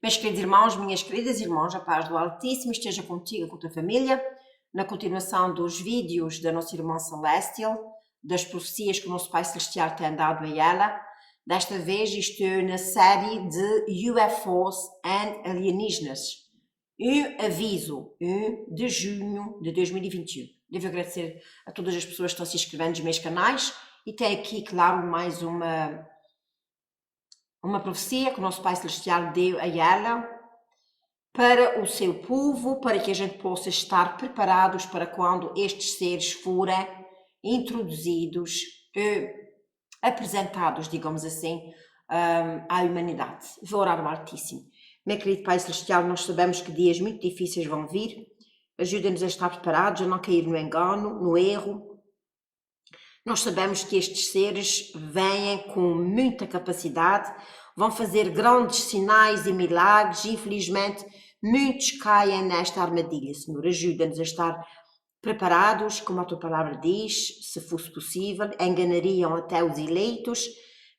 Meus queridos irmãos, minhas queridas irmãs, a paz do Altíssimo esteja contigo e com a tua família. Na continuação dos vídeos da nossa irmã Celestial, das profecias que o nosso Pai Celestial tem dado a ela, desta vez estou na série de UFOs and alienígenas. Um aviso, 1 de junho de 2021. Devo agradecer a todas as pessoas que estão se inscrevendo nos meus canais e tem aqui, claro, mais uma profecia que o nosso Pai Celestial deu a ela para o seu povo, para que a gente possa estar preparados para quando estes seres forem introduzidos, apresentados, digamos assim, à humanidade. Vou orar ao Altíssimo. Meu querido Pai Celestial, nós sabemos que dias muito difíceis vão vir. Ajuda-nos a estar preparados, a não cair no engano, no erro. Nós sabemos que estes seres vêm com muita capacidade, vão fazer grandes sinais e milagres e, infelizmente, muitos caem nesta armadilha. Senhor, ajuda-nos a estar preparados, como a tua palavra diz, se fosse possível, enganariam até os eleitos,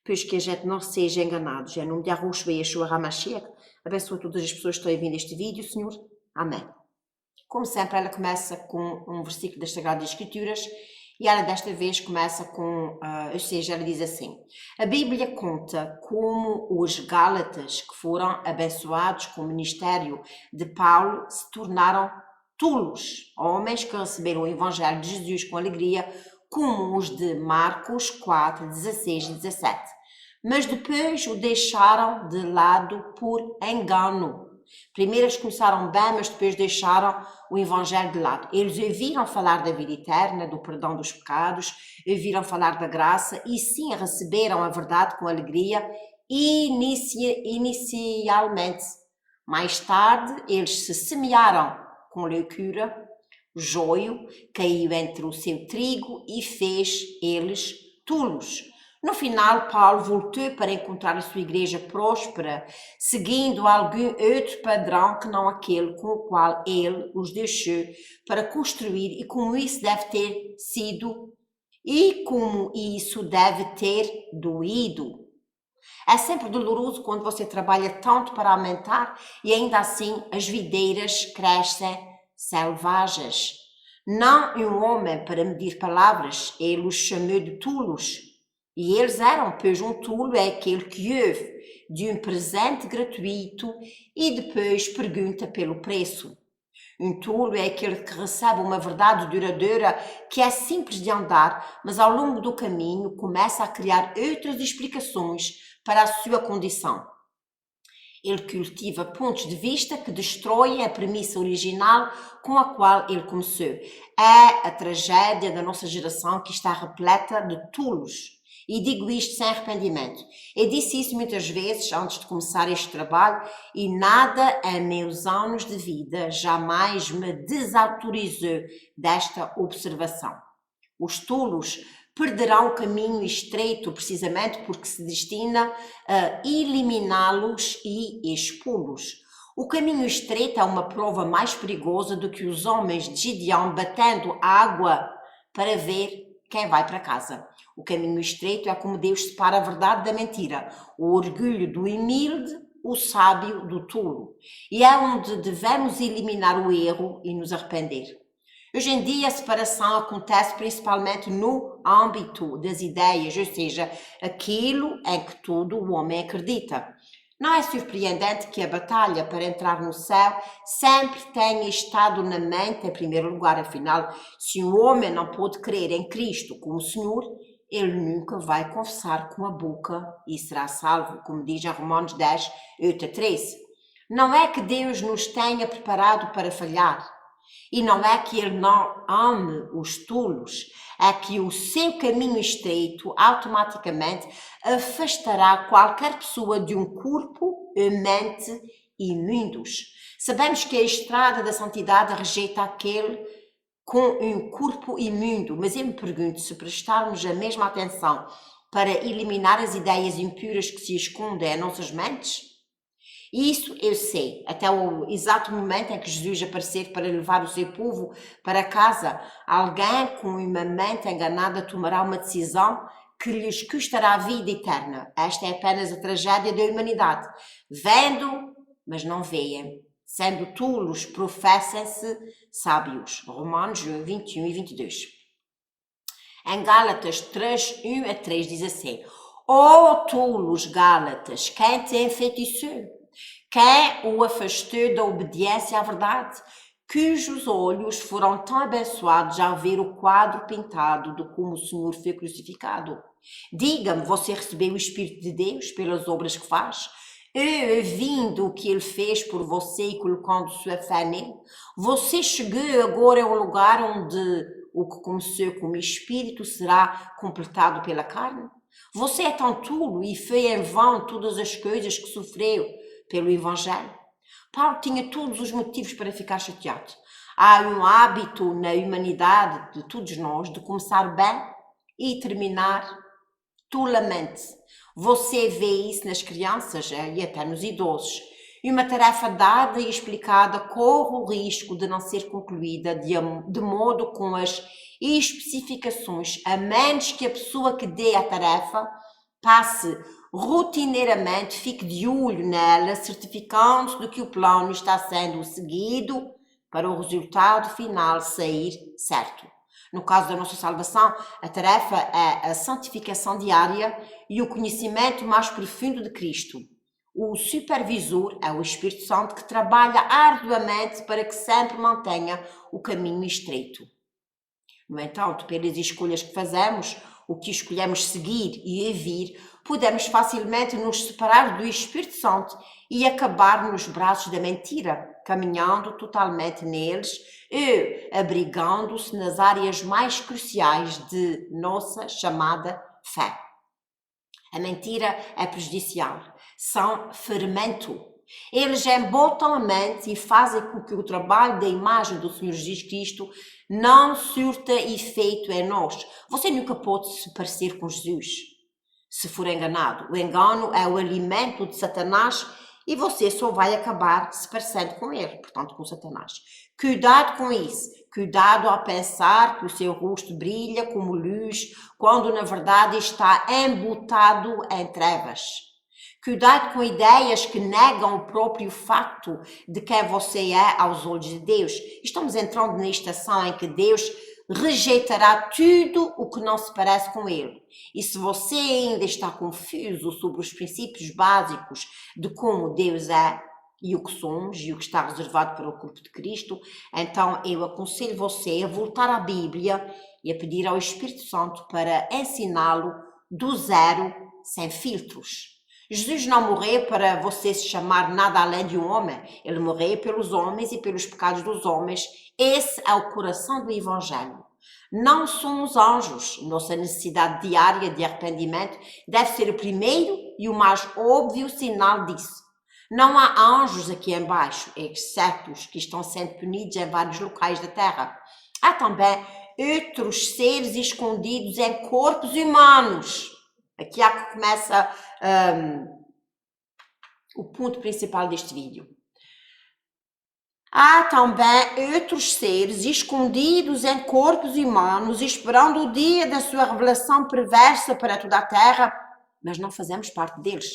pois que a gente não seja enganado. Em nome de Yahushua e Yeshua HaMashiach, abençoa todas as pessoas que estão a ver este vídeo, Senhor. Amém. Como sempre, ela começa com um versículo das Sagradas Escrituras, e ela desta vez começa com, ou seja, ela diz assim: a Bíblia conta como os Gálatas, que foram abençoados com o ministério de Paulo, se tornaram tolos, homens que receberam o Evangelho de Jesus com alegria, como os de Marcos 4, 16 e 17. Mas depois o deixaram de lado por engano. Primeiro eles começaram bem, mas depois deixaram o Evangelho de lado. Eles ouviram falar da vida eterna, do perdão dos pecados, ouviram falar da graça e sim receberam a verdade com alegria inicialmente. Mais tarde eles se semearam com loucura, o joio caiu entre o seu trigo e fez eles tolos. No final, Paulo voltou para encontrar a sua igreja próspera, seguindo algum outro padrão que não aquele com o qual ele os deixou para construir e como isso deve ter sido e como isso deve ter doído. É sempre doloroso quando você trabalha tanto para aumentar e ainda assim as videiras crescem selvagens. Não um homem para medir palavras, ele os chamou de tolos. E eles eram, pois um tolo é aquele que ouve de um presente gratuito e depois pergunta pelo preço. Um tolo é aquele que recebe uma verdade duradoura que é simples de andar, mas ao longo do caminho começa a criar outras explicações para a sua condição. Ele cultiva pontos de vista que destroem a premissa original com a qual ele começou. É a tragédia da nossa geração que está repleta de tolos. E digo isto sem arrependimento. Eu disse isso muitas vezes antes de começar este trabalho e nada em meus anos de vida jamais me desautorizou desta observação. Os tolos perderão o caminho estreito precisamente porque se destina a eliminá-los e expô-los. O caminho estreito é uma prova mais perigosa do que os homens de Gideão batendo água para ver quem vai para casa. O caminho estreito é como Deus separa a verdade da mentira, o orgulho do humilde, o sábio do tolo. E é onde devemos eliminar o erro e nos arrepender. Hoje em dia a separação acontece principalmente no âmbito das ideias, ou seja, aquilo em que todo o homem acredita. Não é surpreendente que a batalha para entrar no céu sempre tenha estado na mente em primeiro lugar. Afinal, se um homem não pode crer em Cristo como Senhor, ele nunca vai confessar com a boca e será salvo, como diz em Romanos 10, 8 a 13. Não é que Deus nos tenha preparado para falhar. E não é que ele não ame os tolos, é que o seu caminho estreito automaticamente afastará qualquer pessoa de um corpo, mente imundos. Sabemos que a estrada da santidade rejeita aquele com um corpo imundo, mas eu me pergunto se prestarmos a mesma atenção para eliminar as ideias impuras que se escondem em nossas mentes. Isso eu sei, até o exato momento em que Jesus aparecer para levar o seu povo para casa, alguém com uma mente enganada tomará uma decisão que lhes custará a vida eterna. Esta é apenas a tragédia da humanidade. Vendo mas não veem. Sendo tolos, professam-se sábios. Romanos 1, 21 e 22. Em Gálatas 3, 1 a 3 diz assim: Ó tolos Gálatas, quem te enfeitiçou? Quem o afastou da obediência à verdade? Cujos olhos foram tão abençoados ao ver o quadro pintado de como o Senhor foi crucificado. Diga-me, você recebeu o Espírito de Deus pelas obras que faz? Vindo o que ele fez por você e colocando sua fé nele? Você chegou agora ao lugar onde o que começou como Espírito será completado pela carne? Você é tão tolo e foi em vão todas as coisas que sofreu pelo Evangelho. Paulo tinha todos os motivos para ficar chateado. Há um hábito na humanidade de todos nós de começar bem e terminar tolamente. Você vê isso nas crianças e até nos idosos. E uma tarefa dada e explicada corre o risco de não ser concluída de modo com as especificações, a menos que a pessoa que dê a tarefa passe rotineiramente, fique de olho nela, certificando-se de que o plano está sendo seguido para o resultado final sair certo. No caso da nossa salvação, a tarefa é a santificação diária e o conhecimento mais profundo de Cristo. O supervisor é o Espírito Santo que trabalha arduamente para que sempre mantenha o caminho estreito. No entanto, pelas escolhas que fazemos, o que escolhemos seguir e ouvir, podemos facilmente nos separar do Espírito Santo e acabar nos braços da mentira, caminhando totalmente neles e abrigando-se nas áreas mais cruciais de nossa chamada fé. A mentira é prejudicial, são fermento. Eles embotam a mente e fazem com que o trabalho da imagem do Senhor Jesus Cristo não surta efeito em nós. Você nunca pode se parecer com Jesus se for enganado. O engano é o alimento de Satanás e você só vai acabar se parecendo com ele, portanto com Satanás. Cuidado com isso. Cuidado ao pensar que o seu rosto brilha como luz, quando na verdade está embotado em trevas. Cuidado com ideias que negam o próprio facto de quem você é aos olhos de Deus. Estamos entrando na estação em que Deus rejeitará tudo o que não se parece com ele. E se você ainda está confuso sobre os princípios básicos de como Deus é e o que somos e o que está reservado para o corpo de Cristo, então eu aconselho você a voltar à Bíblia e a pedir ao Espírito Santo para ensiná-lo do zero, sem filtros. Jesus não morreu para você se chamar nada além de um homem. Ele morreu pelos homens e pelos pecados dos homens. Esse é o coração do Evangelho. Não somos anjos. Nossa necessidade diária de arrependimento deve ser o primeiro e o mais óbvio sinal disso. Não há anjos aqui embaixo, exceto os que estão sendo punidos em vários locais da Terra. Há também outros seres escondidos em corpos humanos. Aqui é que começa o ponto principal deste vídeo. Há também outros seres escondidos em corpos humanos, esperando o dia da sua revelação perversa para toda a Terra, mas não fazemos parte deles.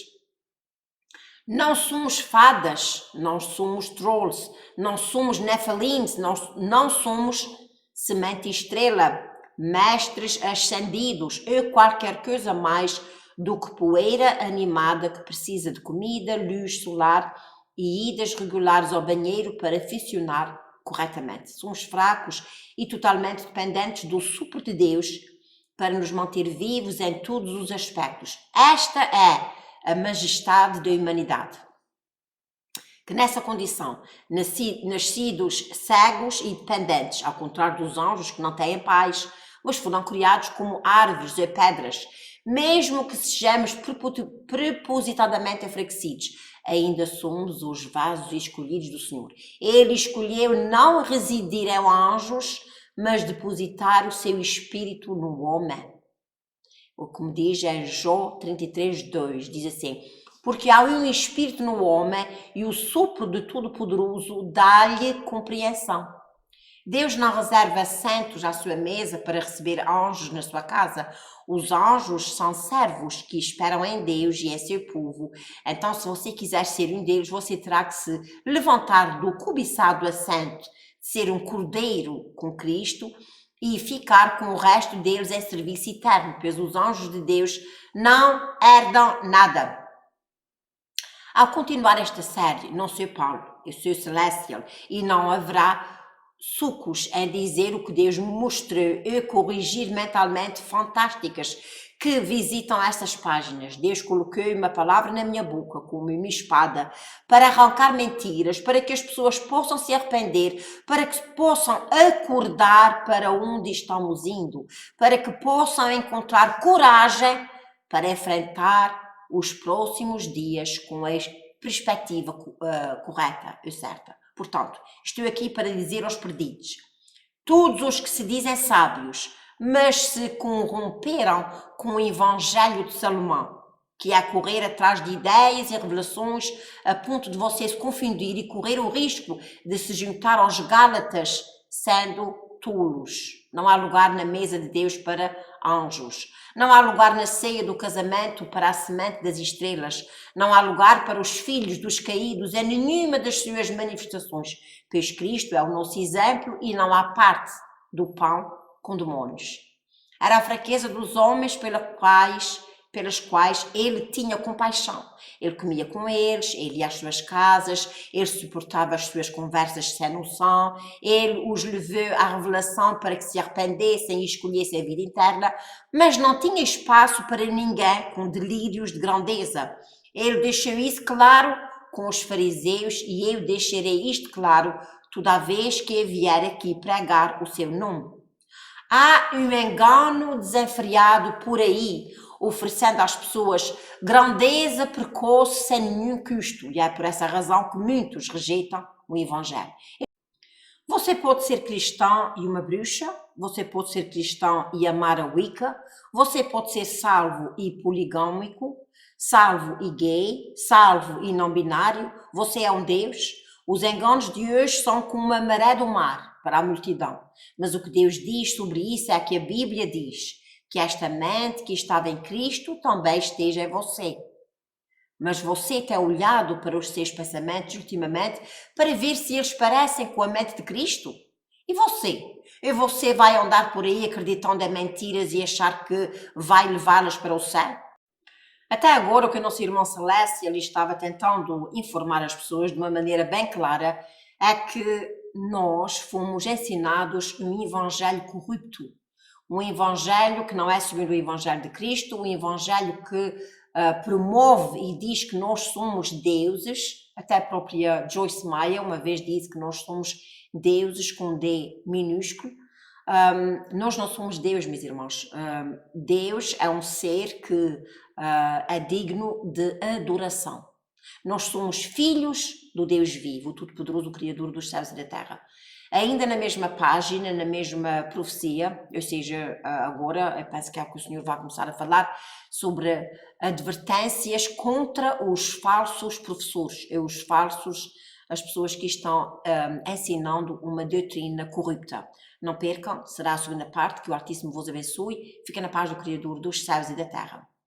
Não somos fadas, não somos trolls, não somos nefalims, não somos semente estrela, mestres ascendidos ou qualquer coisa mais do que poeira animada que precisa de comida, luz solar e idas regulares ao banheiro para funcionar corretamente. Somos fracos e totalmente dependentes do sopro de Deus para nos manter vivos em todos os aspectos. Esta é a majestade da humanidade. Que nessa condição, nascidos cegos e dependentes, ao contrário dos anjos que não têm pais, mas foram criados como árvores ou pedras, mesmo que sejamos propositadamente enfraquecidos, ainda somos os vasos escolhidos do Senhor. Ele escolheu não residir em anjos, mas depositar o seu espírito no homem. O que me diz em Jó 33:2, diz assim: porque há um espírito no homem e o sopro de Todo-Poderoso dá-lhe compreensão. Deus não reserva assentos à sua mesa para receber anjos na sua casa. Os anjos são servos que esperam em Deus e em seu povo. Então, se você quiser ser um deles, você terá que se levantar do cobiçado assento, ser um cordeiro com Cristo e ficar com o resto deles em serviço eterno, pois os anjos de Deus não herdam nada. Ao continuar esta série, não sou Paulo, eu sou Celestial, e não haverá sucos em dizer o que Deus me mostrou e corrigir mentalmente fantásticas que visitam estas páginas. Deus colocou uma palavra na minha boca como uma espada para arrancar mentiras, para que as pessoas possam se arrepender, para que possam acordar para onde estamos indo, para que possam encontrar coragem para enfrentar os próximos dias com a perspectiva correta e certa. Portanto, estou aqui para dizer aos perdidos: todos os que se dizem sábios, mas se corromperam com o Evangelho de Salomão, que é correr atrás de ideias e revelações a ponto de você se confundir e correr o risco de se juntar aos Gálatas sendo tolos. Não há lugar na mesa de Deus para anjos. Não há lugar na ceia do casamento para a semente das estrelas. Não há lugar para os filhos dos caídos em nenhuma das suas manifestações, pois Cristo é o nosso exemplo e não há parte do pão com demônios. Era a fraqueza dos homens pelas quais ele tinha compaixão. Ele comia com eles, ele ia às suas casas, ele suportava as suas conversas sem noção, ele os levou à revelação para que se arrependessem e escolhessem a vida eterna, mas não tinha espaço para ninguém com delírios de grandeza. Ele deixou isso claro com os fariseus e eu deixarei isto claro toda vez que eu vier aqui pregar o seu nome. Há um engano desenfreado por aí, oferecendo às pessoas grandeza precoce sem nenhum custo, e é por essa razão que muitos rejeitam o Evangelho. Você pode ser cristão e uma bruxa, você pode ser cristão e amar a Wicca, você pode ser salvo e poligâmico, salvo e gay, salvo e não binário, você é um Deus. Os enganos de hoje são como uma maré do mar para a multidão, mas o que Deus diz sobre isso é que a Bíblia diz que esta mente que estava em Cristo também esteja em você. Mas você tem olhado para os seus pensamentos ultimamente para ver se eles parecem com a mente de Cristo? E você? E você vai andar por aí acreditando em mentiras e achar que vai levá-las para o céu? Até agora, o que o nosso irmão Celeste ele estava tentando informar as pessoas de uma maneira bem clara é que nós fomos ensinados um evangelho corrupto. Um evangelho que não é segundo o evangelho de Cristo, um evangelho que promove e diz que nós somos deuses. Até a própria Joyce Meyer uma vez disse que nós somos deuses com D minúsculo. Nós não somos Deus, meus irmãos. Deus é um ser que é digno de adoração. Nós somos filhos do Deus vivo, o Todo-Poderoso, o Criador dos céus e da terra. Ainda na mesma página, na mesma profecia, ou seja, agora eu penso que é o que o Senhor vai começar a falar sobre advertências contra os falsos professores, as pessoas que estão ensinando uma doutrina corrupta. Não percam, será a segunda parte, que o Altíssimo vos abençoe. Fica na paz do Criador dos céus e da terra.